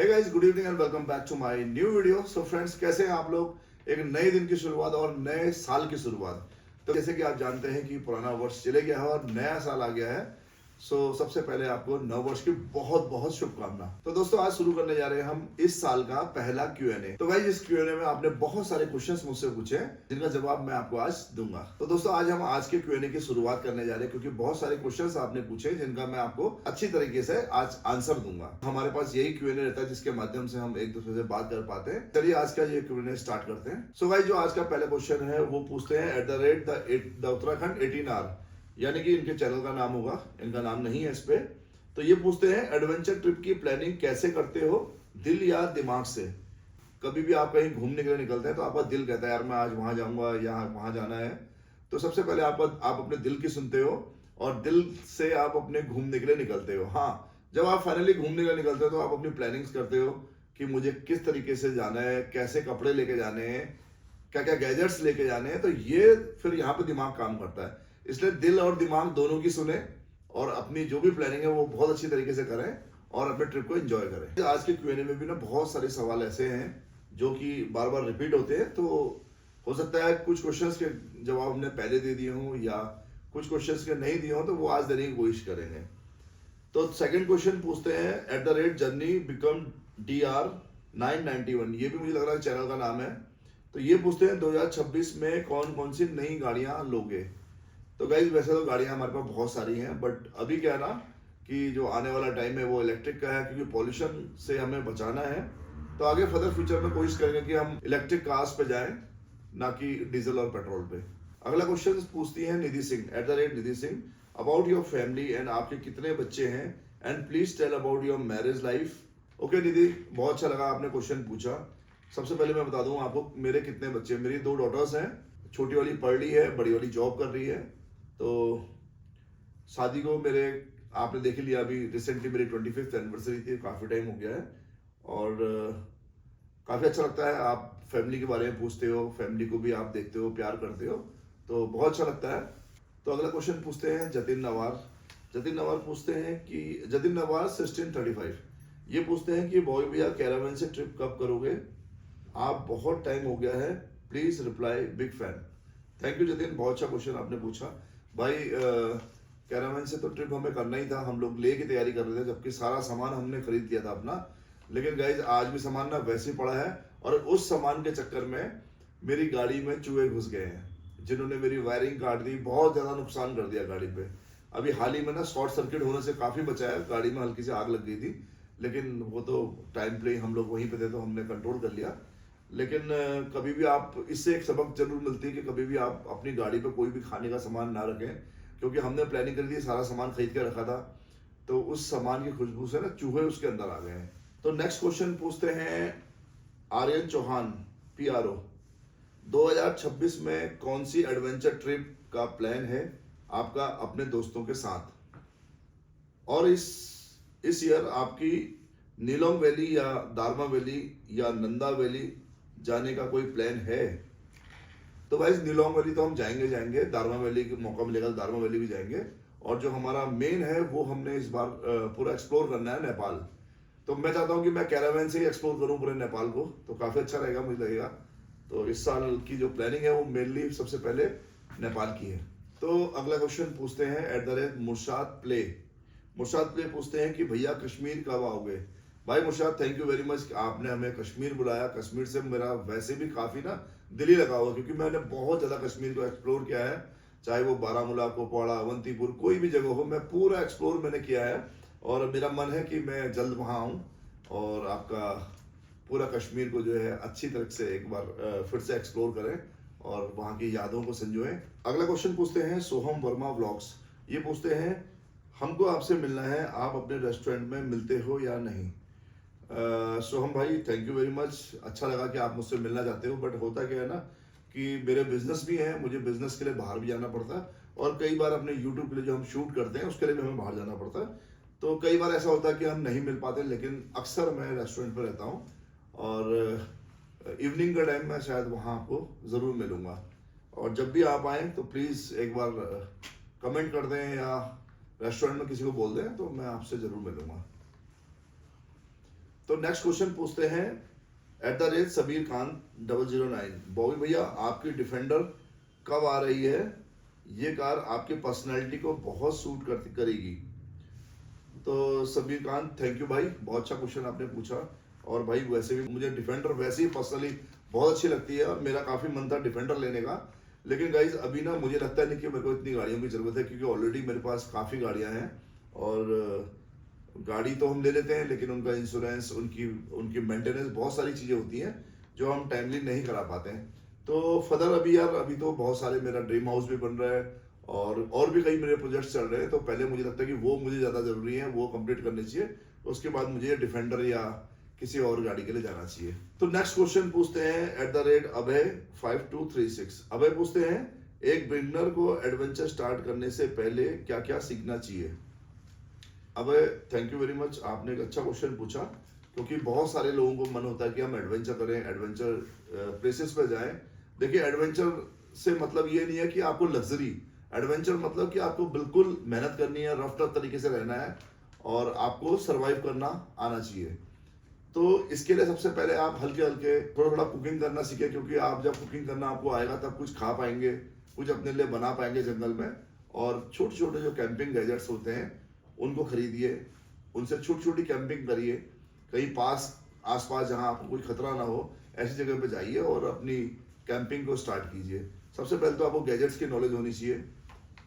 Hey guys, good evening and welcome back to my new video. So friends, कैसे हैं आप लोग? एक नए दिन की शुरुआत और नए साल की शुरुआत। तो जैसे कि आप जानते हैं कि पुराना वर्ष चले गया है और नया साल आ गया है। सो सबसे पहले आपको नव वर्ष की बहुत बहुत शुभकामना। तो दोस्तों, आज शुरू करने जा रहे हैं हम इस साल का पहला Q&A। तो गाइस, इस Q&A में आपने बहुत सारे क्वेश्चंस मुझसे पूछे जिनका जवाब मैं आपको आज दूंगा। तो दोस्तों, आज हम आज के Q&A की शुरुआत करने जा रहे हैं क्योंकि बहुत सारे क्वेश्चंस आपने पूछे जिनका मैं आपको अच्छी तरीके से आज आंसर दूंगा। हमारे पास यही Q&A रहता है जिसके माध्यम से हम एक दूसरे से बात कर पाते हैं। चलिए आज का ये Q&A स्टार्ट करते हैं। सो गाइस, जो आज का पहला क्वेश्चन है वो पूछते हैं @ उत्तराखंड 18R, यानी कि इनके चैनल का नाम होगा, इनका नाम नहीं है इस पे। तो ये पूछते हैं, एडवेंचर ट्रिप की प्लानिंग कैसे करते हो, दिल या दिमाग से? कभी भी आप कहीं घूमने के लिए निकलते हैं तो आपका दिल कहता है यार मैं आज वहां जाऊंगा या वहां जाना है। तो सबसे पहले आप अपने दिल की सुनते हो और दिल से आप अपने घूमने के लिए निकलते हो। हाँ, जब आप फाइनली घूमने के लिए निकलते हो तो आप अपनी प्लानिंग्स करते हो कि मुझे किस तरीके से जाना है, कैसे कपड़े लेके जाने हैं, क्या क्या गैजेट्स लेके जाने हैं। तो ये फिर यहाँ पे दिमाग काम करता है। इसलिए दिल और दिमाग दोनों की सुने और अपनी जो भी प्लानिंग है वो बहुत अच्छी तरीके से करें और अपने ट्रिप को एंजॉय करें। आज के Q&A में भी ना बहुत सारे सवाल ऐसे हैं जो कि बार बार रिपीट होते हैं। तो हो सकता है कुछ क्वेश्चंस के जवाब हमने पहले दे दिए हों या कुछ क्वेश्चंस के नहीं दिए हों, तो वो आज देने की कोशिश करेंगे। तो सेकंड क्वेश्चन पूछते हैं, @journey become dr 991, ये भी मुझे लग रहा है चैनल का नाम है। तो ये पूछते हैं 2026 में कौन कौन सी नई गाड़ियां लोगे? तो गाइज, वैसे तो गाड़ियां हमारे पास बहुत सारी हैं, बट अभी क्या है ना कि जो आने वाला टाइम है वो इलेक्ट्रिक का है क्योंकि पॉल्यूशन से हमें बचाना है। तो आगे फर्दर फ्यूचर में कोशिश करेंगे कि हम इलेक्ट्रिक कार्स पे जाएं, ना कि डीजल और पेट्रोल पे। अगला क्वेश्चन पूछती है Nidhi Singh @Nidhi Singh, about your family and आपके कितने बच्चे हैं and please tell about your marriage life. Okay Nidhi, बहुत अच्छा लगा आपने क्वेश्चन पूछा। सबसे पहले मैं बता दूं आपको मेरे कितने बच्चे हैं। मेरी 2 डॉटर्स हैं, छोटी वाली पढ़ रही है, बड़ी वाली जॉब कर रही है। तो शादी को मेरे आपने देख लिया, अभी रिसेंटली मेरी 25th एनिवर्सरी थी, काफ़ी टाइम हो गया है। और काफ़ी अच्छा लगता है, आप फैमिली के बारे में पूछते हो, फैमिली को भी आप देखते हो, प्यार करते हो, तो बहुत अच्छा लगता है। तो अगला क्वेश्चन पूछते हैं जतिन नवार पूछते हैं कि जतिन नवार 1635, ये पूछते हैं कि बॉय भैया कैरावैन से ट्रिप कब करोगे? आप बहुत टाइम हो गया है, please reply, big fan. Thank you Jatin, बहुत अच्छा क्वेश्चन आपने पूछा। भाई कैरावैन से तो ट्रिप हमें करना ही था, हम लोग ले की तैयारी कर रहे थे, जबकि सारा सामान हमने खरीद लिया था अपना। लेकिन गाइज, आज भी सामान ना वैसे ही पड़ा है और उस सामान के चक्कर में मेरी गाड़ी में चूहे घुस गए हैं जिन्होंने मेरी वायरिंग काट दी, बहुत ज्यादा नुकसान कर दिया गाड़ी पे। अभी हाल ही में ना शॉर्ट सर्किट होने से काफी बचा है, गाड़ी में हल्की सी आग लग गई थी, लेकिन वो तो टाइम पे हम लोग वहीं पे थे तो हमने कंट्रोल कर लिया। लेकिन कभी भी आप, इससे एक सबक जरूर मिलती है कि कभी भी आप अपनी गाड़ी पे कोई भी खाने का सामान ना रखें, क्योंकि हमने प्लानिंग करी थी, सारा सामान खरीद के रखा था, तो उस सामान की खुशबू से ना चूहे उसके अंदर आ गए हैं। तो नेक्स्ट क्वेश्चन पूछते हैं आर्यन चौहान PRO, 2026 में कौन सी एडवेंचर ट्रिप का प्लान है आपका अपने दोस्तों के साथ? और इस ईयर आपकी नीलोंग वैली या दारमा वैली या नंदा वैली जाने का कोई प्लान है? तो भाई नीलोंग वैली तो हम जाएंगे, दारमा वैली का मौका मिलेगा तो दारमा वैली भी जाएंगे। और जो हमारा मेन है वो हमने इस बार पूरा एक्सप्लोर करना है, नेपाल। तो मैं चाहता हूँ कि मैं कैरावैन से ही एक्सप्लोर करूँ पूरे नेपाल को, तो काफ़ी अच्छा रहेगा मुझे लगेगा। तो इस साल की जो प्लानिंग है वो मेनली सबसे पहले नेपाल की है। तो अगला क्वेश्चन पूछते हैं मुर्शाद प्ले पूछते हैं कि भैया कश्मीर कब आओगे? भाई मुर्शाद, थैंक यू वेरी मच, आपने हमें कश्मीर बुलाया। कश्मीर से मेरा वैसे भी काफ़ी ना दिल ही लगा हुआ, क्योंकि मैंने बहुत ज़्यादा कश्मीर को एक्सप्लोर किया है, चाहे वो बारामूला, कुपवाड़ा, अवंतीपुर, कोई भी जगह हो, मैं पूरा एक्सप्लोर मैंने किया है। और मेरा मन है कि मैं जल्द वहाँ आऊँ और आपका पूरा कश्मीर को जो है अच्छी तरह से एक बार फिर से एक्सप्लोर करें और वहाँ की यादों को संजोएं। अगला क्वेश्चन पूछते हैं सोहम वर्मा व्लॉग्स, ये पूछते हैं हमको आपसे मिलना है, आप अपने रेस्टोरेंट में मिलते हो या नहीं? सोहम भाई, थैंक यू वेरी मच, अच्छा लगा कि आप मुझसे मिलना चाहते हो। बट होता क्या है ना कि मेरे बिजनेस भी है, मुझे बिजनेस के लिए बाहर भी जाना पड़ता है, और कई बार अपने यूट्यूब के लिए जो हम शूट करते हैं उसके लिए भी हमें बाहर जाना पड़ता है। तो कई बार ऐसा होता है कि हम नहीं मिल पाते, लेकिन अक्सर मैं रेस्टोरेंट पर रहता हूँ और इवनिंग का टाइम मैं शायद वहाँ आपको ज़रूर मिलूँगा। और जब भी आप आएँ तो प्लीज़ एक बार कमेंट कर दें या रेस्टोरेंट में किसी को बोल दें, तो मैं आपसे ज़रूर मिलूँगा। तो नेक्स्ट क्वेश्चन पूछते हैं @सबीर खान 009। बॉबी भैया आपकी डिफेंडर कब आ रही है? ये कार आपके पर्सनैलिटी को बहुत सूट करेगी। तो सबीर खान थैंक यू भाई, बहुत अच्छा क्वेश्चन आपने पूछा। और भाई वैसे भी मुझे डिफेंडर वैसे ही पर्सनली बहुत अच्छी लगती है और मेरा काफ़ी मन था डिफेंडर लेने का, लेकिन गाइज अभी ना मुझे लगता नहीं कि मेरे को इतनी गाड़ियों की ज़रूरत है, क्योंकि ऑलरेडी मेरे पास काफ़ी गाड़ियाँ हैं। और गाड़ी तो हम ले लेते हैं लेकिन उनका इंश्योरेंस, उनकी उनकी मेंटेनेंस, बहुत सारी चीज़ें होती हैं जो हम टाइमली नहीं करा पाते हैं। तो फर्दर अभी यार अभी तो बहुत सारे, मेरा ड्रीम हाउस भी बन रहा है और भी कई मेरे प्रोजेक्ट्स चल रहे हैं। तो पहले मुझे लगता है कि वो मुझे ज़्यादा ज़रूरी है, वो कंप्लीट करने चाहिए, उसके बाद मुझे डिफेंडर या किसी और गाड़ी के लिए जाना चाहिए। तो नेक्स्ट क्वेश्चन पूछते हैं @अभय5236। अभय पूछते हैं एक बिगिनर को एडवेंचर स्टार्ट करने से पहले क्या क्या सीखना चाहिए? अभय थैंक यू वेरी मच, आपने एक अच्छा क्वेश्चन पूछा, क्योंकि बहुत सारे लोगों को मन होता है कि हम एडवेंचर करें, एडवेंचर प्लेसेस पे जाएं। देखिए एडवेंचर से मतलब ये नहीं है कि आपको लग्जरी, एडवेंचर मतलब कि आपको बिल्कुल मेहनत करनी है, रफ टफ तरीके से रहना है और आपको सरवाइव करना आना चाहिए। तो इसके लिए सबसे पहले आप हल्के हल्के थोड़ा थोड़ा कुकिंग करना सीखें, क्योंकि आप जब कुकिंग करना आपको आएगा तब कुछ खा पाएंगे, कुछ अपने लिए बना पाएंगे जंगल में। और छोटे छोटे जो कैंपिंग गैजेट्स होते हैं उनको खरीदिए, उनसे छोटी छोटी कैंपिंग करिए, कहीं आसपास जहां आपको कोई खतरा ना हो ऐसी जगह पे जाइए और अपनी कैंपिंग को स्टार्ट कीजिए। सबसे पहले तो आपको गैजेट्स की नॉलेज होनी चाहिए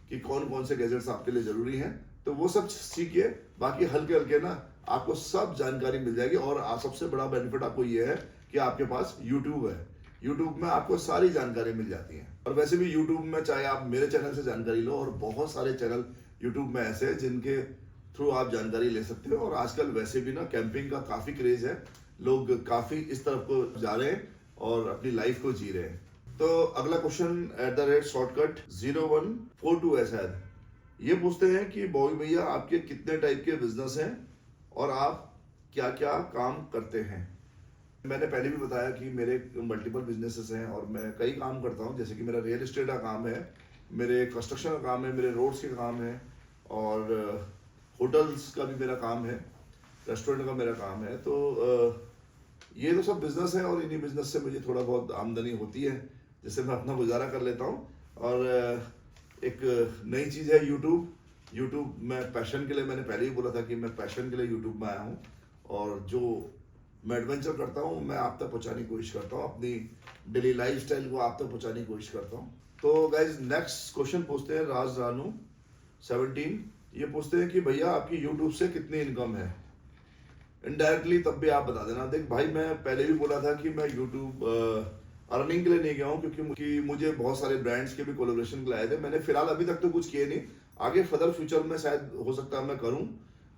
कि कौन कौन से गैजेट्स आपके लिए जरूरी हैं, तो वो सब सीखिए। बाकी हल्के हल्के ना आपको सब जानकारी मिल जाएगी। और सबसे बड़ा बेनिफिट आपको ये है कि आपके पास यूट्यूब है, यूट्यूब में आपको सारी जानकारी मिल जाती है। और वैसे भी यूट्यूब में चाहे आप मेरे चैनल से जानकारी लो, और बहुत सारे चैनल यूट्यूब में ऐसे हैं जिनके थ्रू आप जानकारी ले सकते हो। और आजकल वैसे भी ना कैंपिंग का काफी क्रेज है, लोग काफी इस तरफ को जा रहे हैं और अपनी लाइफ को जी रहे हैं। तो अगला क्वेश्चन @shortcut 0142 है शायद, ये पूछते हैं कि बॉबी भैया आपके कितने टाइप के बिजनेस हैं और आप क्या क्या काम करते हैं? मैंने पहले भी बताया कि मेरे मल्टीपल बिजनेसेस हैं और मैं कई काम करता हूं, जैसे कि मेरा रियल एस्टेट का काम है, मेरे कंस्ट्रक्शन का काम है, मेरे रोड्स के काम है, और होटल्स का भी मेरा काम है, रेस्टोरेंट का मेरा काम है। तो ये तो सब बिजनेस है और इन्हीं बिजनेस से मुझे थोड़ा बहुत आमदनी होती है, जिससे मैं अपना गुजारा कर लेता हूँ। और एक नई चीज़ है यूट्यूब में पैशन के लिए, मैंने पहले ही बोला था कि मैं पैशन के लिए यूट्यूब में आया हूँ, और जो मैं एडवेंचर करता हूँ मैं आप तक पहुँचाने की कोशिश करता हूँ, अपनी डेली लाइफस्टाइल को आप तक पहुँचाने की कोशिश करता हूँ। तो गाइज नेक्स्ट क्वेश्चन पूछते हैं राज रानू 17, ये पूछते हैं कि भैया आपकी यूट्यूब से कितनी इनकम है? इनडायरेक्टली तब भी आप बता देना। देख भाई, मैं पहले भी बोला था कि मैं यूट्यूब अर्निंग के लिए नहीं गया हूँ, क्योंकि मुझे बहुत सारे ब्रांड्स के भी कोलैबोरेशन के लिए आए थे। मैंने फिलहाल अभी तक तो कुछ किए नहीं, आगे फर्दर फ्यूचर में शायद हो सकता है मैं करूँ,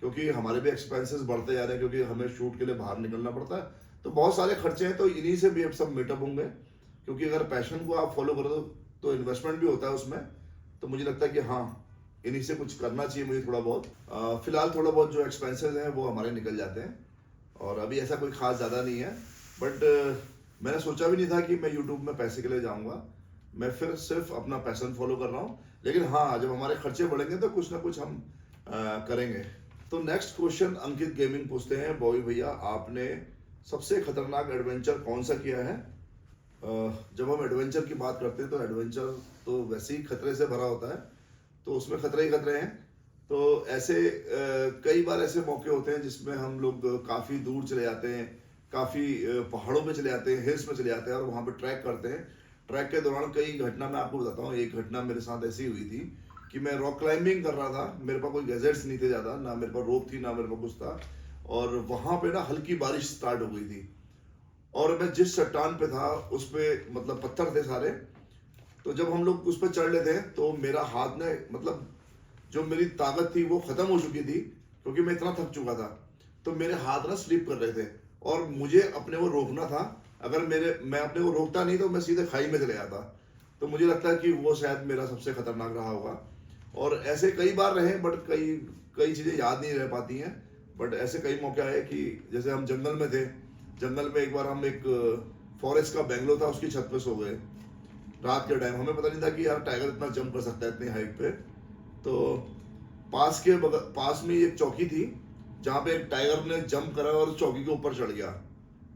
क्योंकि हमारे भी एक्सपेंसेस बढ़ते जा रहे हैं, क्योंकि हमें शूट के लिए बाहर निकलना पड़ता है, तो बहुत सारे खर्चे हैं। तो इन्हीं से भी अब सब मीटअप होंगे, क्योंकि अगर पैशन को आप फॉलो करो तो इन्वेस्टमेंट भी होता है उसमें। तो मुझे लगता है कि हाँ, इन्हीं से कुछ करना चाहिए मुझे थोड़ा बहुत। फिलहाल थोड़ा बहुत जो एक्सपेंसेस हैं वो हमारे निकल जाते हैं, और अभी ऐसा कोई खास ज़्यादा नहीं है। बट मैंने सोचा भी नहीं था कि मैं यूट्यूब में पैसे के लिए जाऊंगा, मैं फिर सिर्फ अपना पैशन फॉलो कर रहा हूँ। लेकिन हाँ, जब हमारे खर्चे बढ़ेंगे तो कुछ ना कुछ हम करेंगे। तो नेक्स्ट क्वेश्चन अंकित गेमिंग पूछते हैं, बॉबी भैया आपने सबसे खतरनाक एडवेंचर कौन सा किया है? जब हम एडवेंचर की बात करते हैं तो एडवेंचर तो वैसे ही खतरे से भरा होता है, तो उसमें खतरे ही खतरे हैं। तो ऐसे कई बार ऐसे मौके होते हैं जिसमें हम लोग काफ़ी दूर चले जाते हैं, काफ़ी पहाड़ों में चले जाते हैं, हिल्स में चले जाते हैं और वहाँ पे ट्रैक करते हैं। ट्रैक के दौरान कई घटना मैं आपको बताता हूँ। एक घटना मेरे साथ ऐसी हुई थी कि मैं रॉक क्लाइंबिंग कर रहा था, मेरे पास कोई गैजेट्स नहीं थे ज़्यादा, ना मेरे पास रोप थी ना मेरे पास कुछ था, और वहाँ पे ना हल्की बारिश स्टार्ट हो गई थी, और मैं जिस चट्टान पे था उस पर मतलब पत्थर थे सारे। तो जब हम लोग उस पर चढ़ रहे थे तो मेरा हाथ ने, मतलब जो मेरी ताकत थी वो खत्म हो चुकी थी, क्योंकि मैं इतना थक चुका था। तो मेरे हाथ ना स्लिप कर रहे थे और मुझे अपने को रोकना था। अगर मैं अपने को रोकता नहीं तो मैं सीधे खाई में चले जाता। तो मुझे लगता है कि वो शायद मेरा सबसे खतरनाक रहा होगा। और ऐसे कई बार रहे, बट कई चीज़ें याद नहीं रह पाती हैं। बट ऐसे कई मौके आए कि जैसे हम जंगल में थे, जंगल में एक बार हम एक फॉरेस्ट का बेंगलो था, उसकी छत पे सो गए रात के टाइम। हमें पता नहीं था कि यार टाइगर इतना जंप कर सकता है इतनी हाइट पे। तो पास में एक चौकी थी जहाँ पे एक टाइगर ने जंप करा और चौकी के ऊपर चढ़ गया।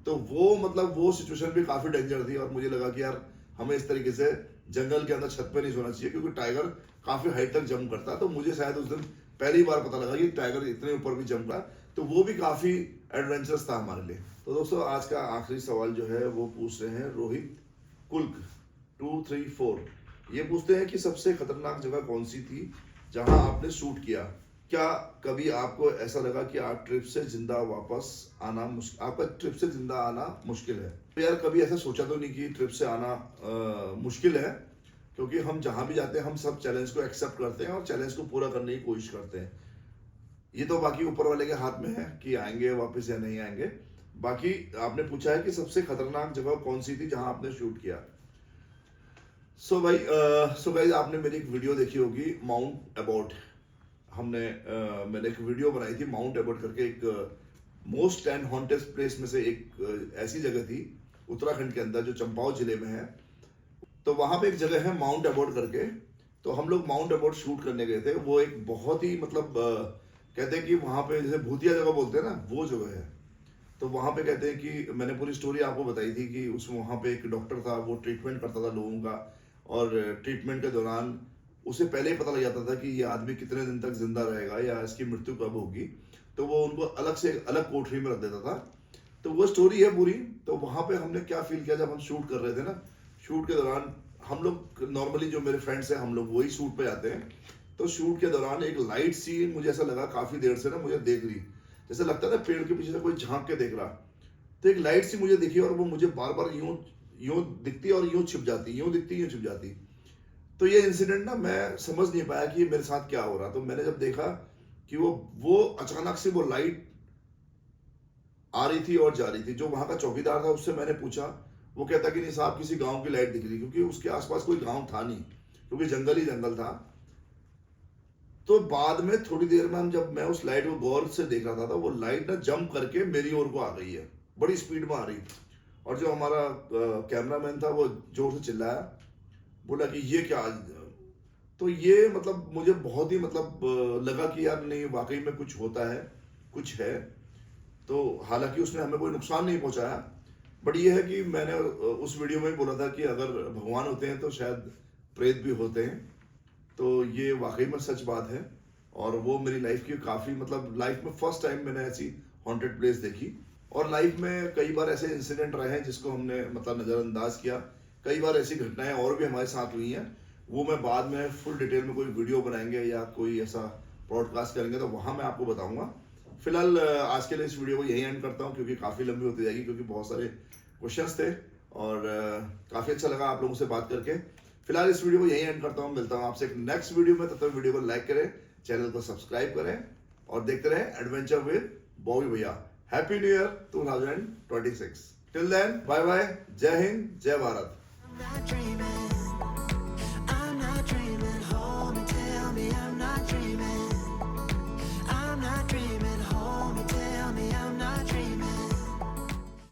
तो वो मतलब वो सिचुएशन भी काफी डेंजर थी और मुझे लगा कि यार हमें इस तरीके से जंगल के अंदर छत पे नहीं सोना चाहिए, क्योंकि टाइगर काफी हाइट तक जंप करता है। तो मुझे शायद उस दिन पहली बार पता लगा कि टाइगर इतने ऊपर भी जंप रहा, तो वो भी काफी एडवेंचरस था हमारे लिए। तो दोस्तों आज का आखिरी सवाल जो है वो पूछ रहे हैं रोहित कुल्क 234। ये पूछते हैं कि सबसे खतरनाक जगह कौन सी थी जहां आपने शूट किया? क्या कभी आपको ऐसा लगा कि आप ट्रिप से जिंदा वापस आना आपका ट्रिप से जिंदा आना मुश्किल है? तो यार कभी ऐसा सोचा तो नहीं कि ट्रिप से आना मुश्किल है, क्योंकि हम जहां भी जाते हैं हम सब चैलेंज को एक्सेप्ट करते हैं और चैलेंज को पूरा करने की कोशिश करते हैं। ये तो बाकी ऊपर वाले के हाथ में है कि आएंगे वापस या नहीं आएंगे। बाकी आपने पूछा है कि सबसे खतरनाक जगह कौन सी थी जहां आपने शूट किया। सो गाइस आपने मेरी एक वीडियो देखी होगी माउंट एबॉट। मैंने एक वीडियो बनाई थी माउंट एबॉट करके, एक मोस्ट एंड हॉन्टेड प्लेस में से एक ऐसी जगह थी उत्तराखंड के अंदर जो चंपाओ जिले में है। तो वहां पे एक जगह है माउंट एबॉट करके। तो हम लोग माउंट एबॉट शूट करने गए थे। वो एक बहुत ही मतलब कहते हैं कि वहां पे जैसे भूतिया जगह बोलते हैं ना, वो जगह है। तो वहां पे कहते हैं कि मैंने पूरी स्टोरी आपको बताई थी कि उसमें वहां पे एक डॉक्टर था, वो ट्रीटमेंट करता था लोगों का, और ट्रीटमेंट के दौरान उसे पहले ही पता लग जाता था कि ये आदमी कितने दिन तक जिंदा रहेगा या इसकी मृत्यु कब होगी। तो वो उनको अलग से अलग कोठरी में रख देता था। तो वो स्टोरी है पूरी। तो वहां पे हमने क्या फील किया जब हम शूट कर रहे थे ना, शूट के दौरान हम लोग नॉर्मली जो मेरे फ्रेंड्स हैं हम लोग वही शूट पे जाते हैं। तो शूट के दौरान एक लाइट सी मुझे ऐसा लगा काफी देर से ना मुझे देख रही, जैसे लगता है ना पेड़ के पीछे से कोई झांक के देख रहा। तो एक लाइट सी मुझे दिखी और वो मुझे बार बार यूं यूं दिखती और यूं छिप जाती, यूं दिखती यूं छिप जाती। तो ये इंसिडेंट ना मैं समझ नहीं पाया कि मेरे साथ क्या हो रहा। तो मैंने जब देखा कि वो अचानक से वो लाइट आ रही थी और जा रही थी। जो वहां का चौकीदार था उससे मैंने पूछा, वो कहता कि नहीं साहब किसी गांव की लाइट दिख रही, क्योंकि उसके आसपास कोई गांव था नहीं, क्योंकि जंगल ही जंगल था। तो बाद में थोड़ी देर में जब मैं उस लाइट को गौर से देख रहा था, वो लाइट ना जंप करके मेरी ओर को आ गई है, बड़ी स्पीड में आ रही। और जो हमारा कैमरामैन था वो जोर से चिल्लाया, बोला कि ये क्या। तो ये मतलब मुझे बहुत ही मतलब लगा कि यार नहीं वाकई में कुछ होता है, कुछ है। तो हालांकि उसने हमें कोई नुकसान नहीं पहुंचाया, बट ये है कि मैंने उस वीडियो में बोला था कि अगर भगवान होते हैं तो शायद प्रेत भी होते हैं। तो ये वाकई में सच बात है। और वो मेरी लाइफ की काफी मतलब लाइफ में फर्स्ट टाइम मैंने ऐसी हॉन्टेड प्लेस देखी। और लाइफ में कई बार ऐसे इंसिडेंट रहे हैं जिसको हमने मतलब नजरअंदाज किया। कई बार ऐसी घटनाएं और भी हमारे साथ हुई हैं, वो मैं बाद में फुल डिटेल में कोई वीडियो बनाएंगे या कोई ऐसा ब्रॉडकास्ट करेंगे तो वहां मैं आपको बताऊंगा। फिलहाल आज के लिए इस वीडियो को यही एंड करता हूं, क्योंकि काफी लंबी होती जाएगी, क्योंकि बहुत सारे क्वेश्चंस थे और काफी अच्छा लगा आप लोगों से बात करके। फिलहाल इस वीडियो को यही एंड करता हूं, मिलता हूं आपसे एक नेक्स्ट वीडियो में। तब तक वीडियो को लाइक करें, चैनल को सब्सक्राइब करें और देखते रहें एडवेंचर विद बॉबी भैया। Happy new year 2026। Till then bye bye, जय हिंद, जय भारत।